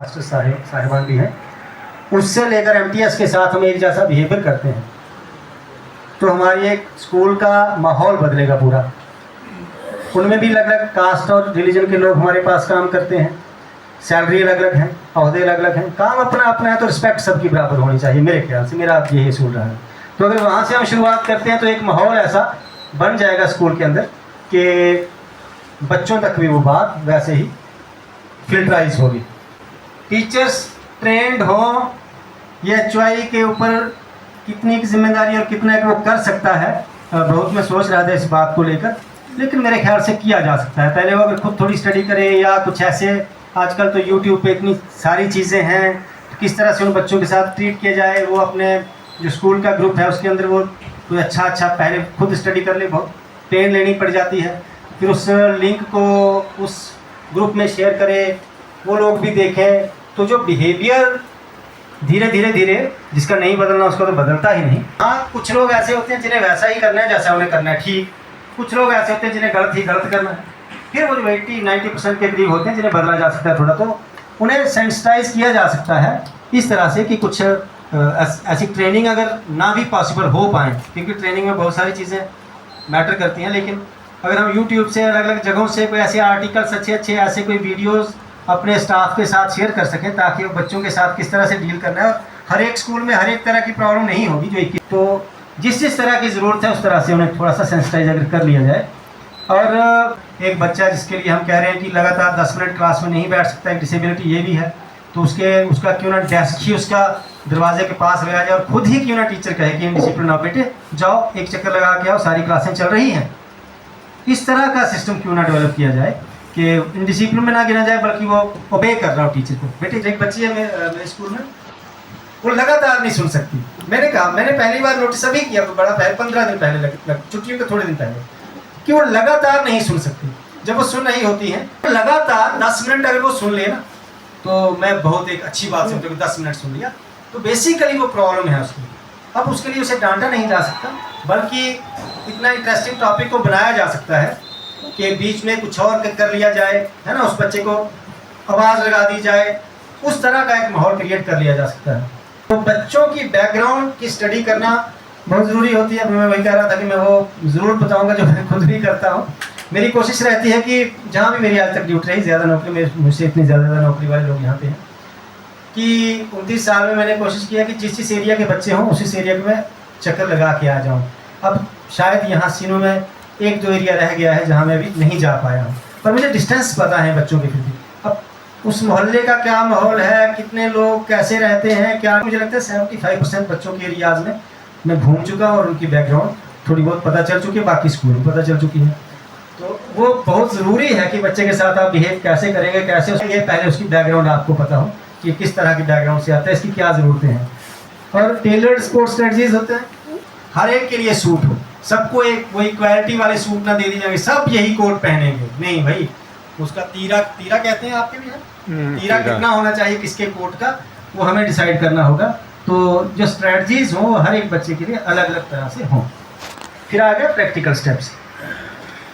Master साहिबान भी हैं, उससे लेकर एमटीएस के साथ हम एक जैसा बिहेवियर करते हैं तो हमारी एक स्कूल का माहौल बदलेगा पूरा। उनमें भी अलग अलग कास्ट और रिलीजन के लोग हमारे पास काम करते हैं, सैलरी अलग अलग हैं, अहदे अलग अलग हैं, काम अपना अपना है, तो रिस्पेक्ट सबकी बराबर होनी चाहिए मेरे ख्याल से। मेरा यही असूल रहा है। तो अगर वहाँ से हम शुरुआत करते हैं तो एक माहौल ऐसा बन जाएगा स्कूल के अंदर कि बच्चों तक भी वो बात वैसे ही फिल्टराइज होगी। टीचर्स ट्रेंड हो, ये एचवाई के ऊपर कितनी की जिम्मेदारी और कितना वो कर सकता है, बहुत मैं सोच रहा था इस बात को लेकर, लेकिन मेरे ख्याल से किया जा सकता है। पहले वो अगर खुद थोड़ी स्टडी करे या कुछ ऐसे, आजकल तो यूट्यूब पे इतनी सारी चीज़ें हैं, किस तरह से उन बच्चों के साथ ट्रीट किया जाए। वो अपने जो स्कूल का ग्रुप है उसके अंदर वो कोई अच्छा पहले खुद स्टडी कर ले, बहुत पेन लेनी पड़ जाती है, फिर उस लिंक को उस ग्रुप में शेयर करे, वो लोग भी देखें। तो जो बिहेवियर धीरे धीरे जिसका नहीं बदलना उसका तो बदलता ही नहीं। हाँ, कुछ लोग ऐसे होते हैं जिन्हें वैसा ही करना है जैसा उन्हें करना है, ठीक। कुछ लोग ऐसे होते हैं जिन्हें गलत ही गलत करना है। फिर वो जो 80-90% के करीब होते हैं जिन्हें बदला जा सकता है थोड़ा, तो उन्हें सेंसिटाइज किया जा सकता है इस तरह से कि कुछ ऐसी ट्रेनिंग अगर ना भी पॉसिबल हो पाए, क्योंकि ट्रेनिंग में बहुत सारी चीज़ें मैटर करती हैं, लेकिन अगर हम यूट्यूब से अलग अलग जगहों से कोई ऐसे आर्टिकल्स अच्छे ऐसे कोई वीडियोज़ अपने स्टाफ के साथ शेयर कर सकें ताकि वो बच्चों के साथ किस तरह से डील करना है। और हर एक स्कूल में हर एक तरह की प्रॉब्लम नहीं होगी जो तो जिस तरह की ज़रूरत है उस तरह से उन्हें थोड़ा सा सेंसिटाइज अगर कर लिया जाए। और एक बच्चा जिसके लिए हम कह रहे हैं कि लगातार 10 मिनट क्लास में नहीं बैठ सकता, एक डिसेबिलिटी ये भी है, तो उसका क्यों ना डेस्क ही उसका दरवाजे के पास लगाया जाए और खुद ही क्यों ना टीचर कहे कि इनडिसिप्लिन आप बेटे जाओ एक चक्कर लगा के आओ, सारी क्लासें चल रही हैं। इस तरह का सिस्टम क्यों ना डेवलप किया जाए कि इनडिसिप्लिन में ना गिना जाए, बल्कि वो ओबे कर रहा हो टीचर को। बेटे एक बच्ची है मेरे स्कूल में, वो लगातार नहीं सुन सकती। मैंने पहली बार नोटिस अभी किया, तो बड़ा पहले 15 दिन पहले छुट्टियों के थोड़े दिन पहले, कि वो लगातार नहीं सुन सकती। जब वो सुन रही होती है लगातार 10 मिनट अगर वो सुन ले ना, तो मैं बहुत एक अच्छी बात समझती हूँ। 10 मिनट सुन लिया तो बेसिकली वो प्रॉब्लम है उसकी। अब उसके लिए उसे डांटा नहीं जा सकता, बल्कि इतना इंटरेस्टिंग टॉपिक को बनाया जा सकता है कि बीच में कुछ और कर लिया जाए, है ना, उस बच्चे को आवाज़ लगा दी जाए, उस तरह का एक माहौल क्रिएट कर लिया जा सकता है। तो बच्चों की बैकग्राउंड की स्टडी करना बहुत ज़रूरी होती है। मैं वही कह रहा था कि मैं वो ज़रूर बताऊंगा जो मैं खुद भी करता हूँ। मेरी कोशिश रहती है कि जहाँ भी मेरी आज तक ड्यूटी रही, ज़्यादा नौकरी मुझसे इतनी ज़्यादा नौकरी वाले लोग यहाँ पे हैं, कि 29 साल में मैंने कोशिश किया कि जिस एरिया के बच्चे हों उसी एरिया में चक्कर लगा के आ जाऊँ। अब शायद यहाँ सीनों में 1-2 एरिया रह गया है जहाँ मैं अभी नहीं जा पाया हूँ, पर मुझे डिस्टेंस पता है बच्चों के प्रति। अब उस मोहल्ले का क्या माहौल है, कितने लोग कैसे रहते हैं, क्या, मुझे लगता है 75% बच्चों के एरियाज़ में मैं घूम चुका हूँ और उनकी बैकग्राउंड थोड़ी बहुत पता चल चुकी है, बाकी स्कूल में पता चल चुकी है। तो वो बहुत ज़रूरी है कि बच्चे के साथ आप बिहेव कैसे करेंगे, कैसे ये पहले उसकी बैकग्राउंड आपको पता हो कि किस तरह की बैकग्राउंड से आता है, इसकी क्या ज़रूरतें हैं। और टेलर्ड स्पोर्ट्स स्ट्रेटजीज होते हैं, हर एक के लिए सूट हो, सबको एक वही क्वालिटी वाले सूट ना दे दी जाएंगे, सब यही कोट पहनेंगे, नहीं भाई। उसका तीरा कहते हैं आपके भी है, तीरा कितना होना चाहिए किसके कोट का, वो हमें डिसाइड करना होगा। तो जो स्ट्रेटजीज हों वो हर एक बच्चे के लिए अलग अलग तरह से हों। फिर आ गया प्रैक्टिकल स्टेप्स।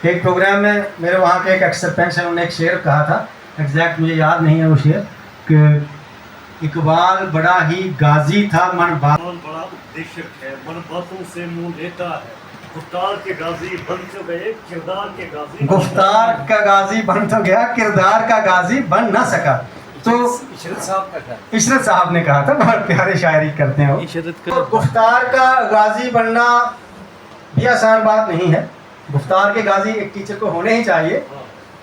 एक प्रोग्राम में मेरे वहाँ के एक एक्स सरपंच है, उन्होंने एक शेर कहा था, एग्जैक्ट मुझे याद नहीं है वो शेर, कि इकबाल बड़ा ही गाजी था, मन बड़ा उपदेशक है, मन बातों से मुंह लेता है, गुफ्तार के गाजी बन तो गए किरदार के गाजी, गुफ्तार का गाजी बन तो गया किरदार का गाजी बन ना सका। तो इशरत साहब ने कहा था, बहुत प्यारे शायरी करते हैं वो। तो गुफ्तार का गाजी बनना भी आसान बात नहीं है। गुफ्तार के गाजी एक टीचर को होने ही चाहिए।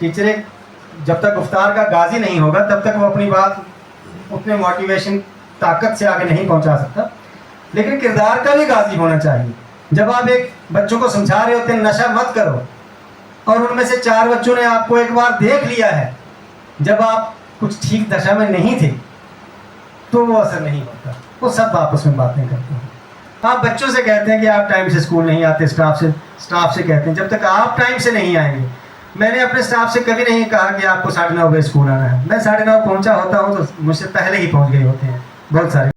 टीचर एक जब तक गुफ्तार का गाजी नहीं होगा तब तक वो अपनी बात उतने मोटिवेशन ताकत से आगे नहीं पहुंचा सकता। लेकिन किरदार का भी गाजी होना चाहिए। जब आप एक बच्चों को समझा रहे होते हैं नशा मत करो, और उनमें से 4 बच्चों ने आपको एक बार देख लिया है जब आप कुछ ठीक दशा में नहीं थे, तो वो असर नहीं होता। वो सब आपस में बातें करते हैं। आप बच्चों से कहते हैं कि आप टाइम से स्कूल नहीं आते, स्टाफ से कहते हैं जब तक आप टाइम से नहीं आएंगे। मैंने अपने स्टाफ से कभी नहीं कहा कि आपको 9:30 बजे स्कूल आना है। मैं 9:30 पहुंचा होता हूं तो मुझसे पहले ही पहुंच गए होते हैं बहुत सारे।